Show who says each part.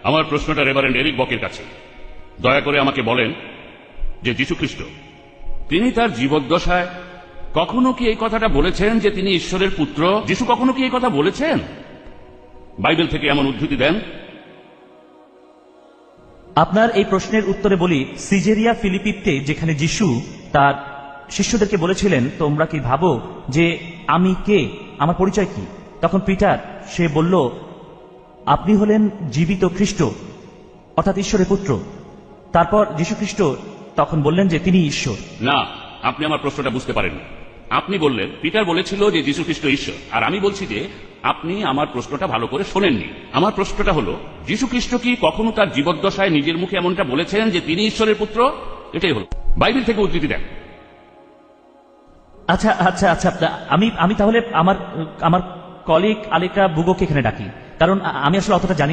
Speaker 1: আমার প্রশ্নটা reverend Eric বকের কাছে। দয়া করে আমাকে বলেন যে যীশু খ্রিস্ট তিনি তার জীবদ্দশায় কখনো কি এই কথাটা বলেছেন যে তিনি ঈশ্বরের পুত্র? যীশু কখনো কি এই কথা বলেছেন? বাইবেল থেকে এমন উদ্ধৃতি দেন।
Speaker 2: আপনার এই প্রশ্নের উত্তরে বলি, সিজেরিয়া ফিলিপিতে যেখানে যিশু তার শিষ্যদেরকে বলেছিলেন, তোমরা কি ভাবো যে আমি কে, আমার পরিচয় কি? তখন পিটার সে বলল, আপনি হলেন জীবিত খ্রিস্ট, অর্থাৎ ঈশ্বরের পুত্র। তারপর যীশু খ্রিস্ট তখন বললেন যে তিনি ঈশ্বর।
Speaker 1: না, আপনি আমার প্রশ্নটা বুঝতে পারেননি। আপনি বললেন পিটার বলেছিল যে যীশু খ্রিস্ট ঈশ্বর, আর আমি বলছি যে আপনি আমার প্রশ্নটা ভালো করে শোনেননি। আমার প্রশ্নটা হলো, যীশু খ্রিস্ট কি কখনো তার জীবদ্দশায় নিজের মুখে এমনটা বলেছেন যে তিনি ঈশ্বরের পুত্র? এটাই হলো। বাইবেল থেকে উদ্ধৃতি দেন।
Speaker 2: আচ্ছা আচ্ছা আচ্ছা, আমি তাহলে আমার কলিগ আলেকা বুগোকে এখানে ডাকি, কারণ আমি আসলে অতটা জানি